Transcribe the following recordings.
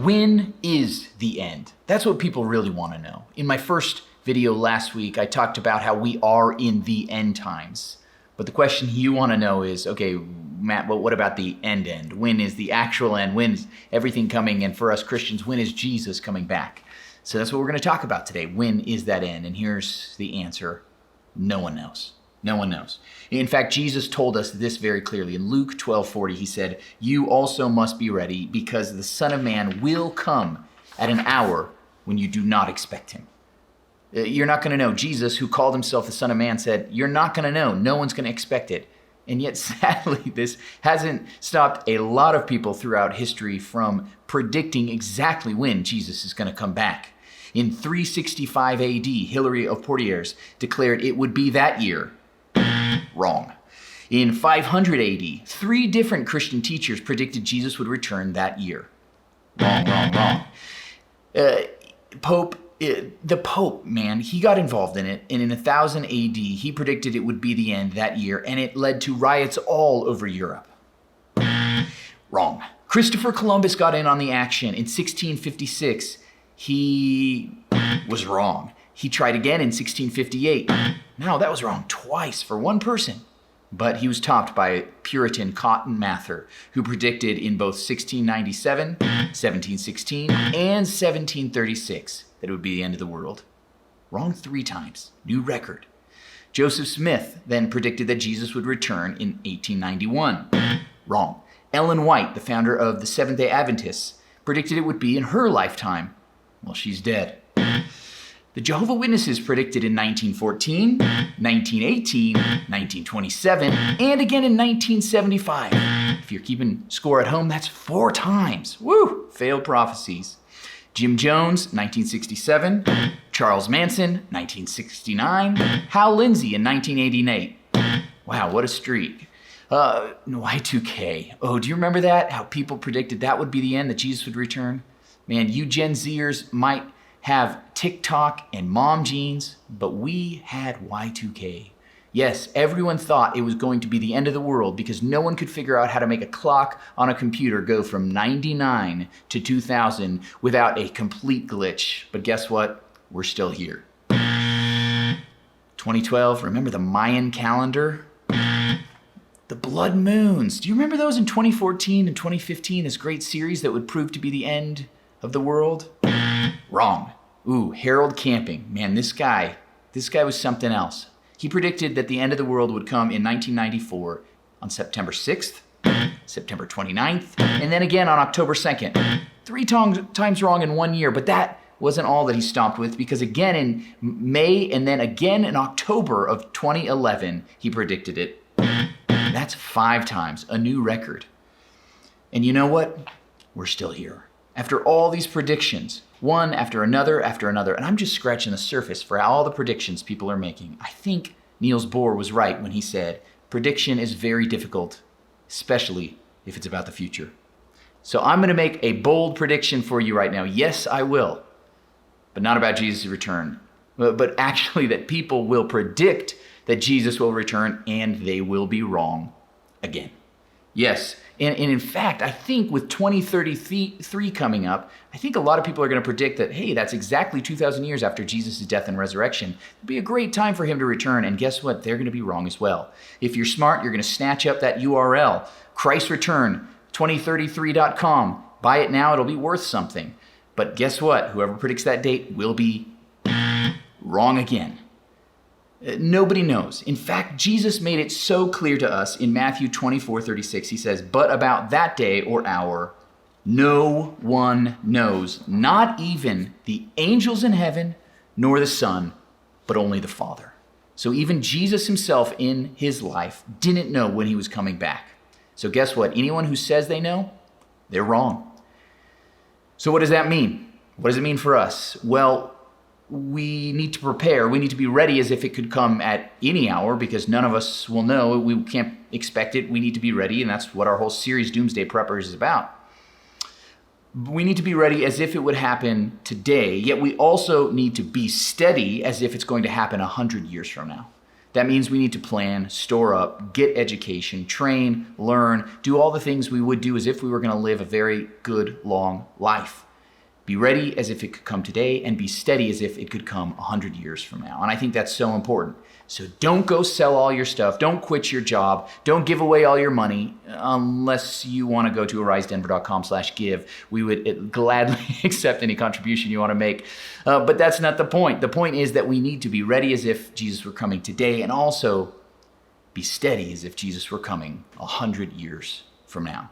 When is the end? That's what people really want to know. In my first video last week, I talked about how we are in the end times. But the question you want to know is, okay, Matt, but what about the end? When is the actual end? When is everything coming? And for us Christians, when is Jesus coming back? So that's what we're going to talk about today. When is that end? And here's the answer. No one knows. No one knows. In fact, Jesus told us this very clearly. In Luke 12:40, he said, "You also must be ready, because the Son of Man will come at an hour when you do not expect him." You're not going to know. Jesus, who called himself the Son of Man, said, you're not going to know. No one's going to expect it. And yet, sadly, this hasn't stopped a lot of people throughout history from predicting exactly when Jesus is going to come back. In 365 AD, Hilary of Poitiers declared it would be that year. Wrong. In 500 AD, 3 different Christian teachers predicted Jesus would return that year. Wrong. The Pope, man, he got involved in it, and in 1000 AD, he predicted it would be the end that year, and it led to riots all over Europe. Wrong. Christopher Columbus got in on the action in 1656. He was wrong. He tried again in 1658. No, that was wrong twice for one person. But he was topped by Puritan Cotton Mather, who predicted in both 1697, 1716, and 1736 that it would be the end of the world. Wrong 3 times. New record. Joseph Smith then predicted that Jesus would return in 1891. Wrong. Ellen White, the founder of the Seventh-day Adventists, predicted it would be in her lifetime. Well, she's dead. The Jehovah's Witnesses predicted in 1914, 1918, 1927, and again in 1975. If you're keeping score at home, that's 4 times. Woo! Failed prophecies. Jim Jones, 1967. Charles Manson, 1969. Hal Lindsey in 1988. Wow, what a streak. Y2K. Oh, do you remember that? How people predicted that would be the end, that Jesus would return? Man, you Gen Zers might have TikTok and mom jeans, but we had Y2K. Yes, everyone thought it was going to be the end of the world because no one could figure out how to make a clock on a computer go from 99 to 2000 without a complete glitch. But guess what? We're still here. 2012, remember the Mayan calendar? The blood moons. Do you remember those in 2014 and 2015, this great series that would prove to be the end of the world? Wrong. Ooh, Harold Camping. Man, this guy was something else. He predicted that the end of the world would come in 1994 on September 6th, September 29th, and then again on October 2nd. 3 times wrong in 1 year, but that wasn't all that he stopped with, because again in May and then again in October of 2011, he predicted it. That's 5 times, a new record. And you know what? We're still here. After all these predictions, one after another, and I'm just scratching the surface for all the predictions people are making. I think Niels Bohr was right when he said, prediction is very difficult, especially if it's about the future. So I'm going to make a bold prediction for you right now. Yes, I will, but not about Jesus' return, but actually that people will predict that Jesus will return and they will be wrong again. Yes, and in fact, I think with 2033 coming up, I think a lot of people are going to predict that, hey, that's exactly 2,000 years after Jesus' death and resurrection. It'll be a great time for him to return, and guess what? They're going to be wrong as well. If you're smart, you're going to snatch up that URL, ChristReturn2033.com. Buy it now, it'll be worth something. But guess what? Whoever predicts that date will be wrong again. Nobody knows. In fact, Jesus made it so clear to us in Matthew 24:36. He says, but about that day or hour, no one knows, not even the angels in heaven, nor the Son, but only the Father. So even Jesus himself in his life didn't know when he was coming back. So guess what? Anyone who says they know, they're wrong. So what does that mean? What does it mean for us? Well, we need to prepare. We need to be ready as if it could come at any hour, because none of us will know. We can't expect it. We need to be ready, and that's what our whole series, Doomsday Preppers, is about. We need to be ready as if it would happen today, yet we also need to be steady as if it's going to happen 100 years from now. That means we need to plan, store up, get education, train, learn, do all the things we would do as if we were going to live a very good, long life. Be ready as if it could come today, and be steady as if it could come 100 years from now. And I think that's so important. So don't go sell all your stuff. Don't quit your job. Don't give away all your money unless you want to go to arisedenver.com/give. We would gladly accept any contribution you want to make. But that's not the point. The point is that we need to be ready as if Jesus were coming today, and also be steady as if Jesus were coming 100 years from now.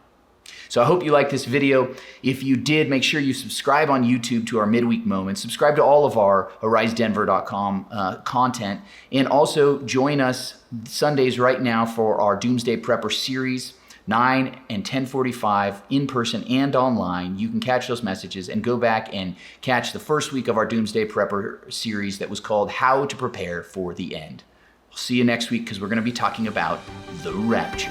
So I hope you liked this video. If you did, make sure you subscribe on YouTube to our Midweek Moments. Subscribe to all of our arisedenver.com content. And also join us Sundays right now for our Doomsday Prepper series, 9 and 10:45 in person and online. You can catch those messages and go back and catch the first week of our Doomsday Prepper series that was called How to Prepare for the End. We'll see you next week because we're going to be talking about the rapture.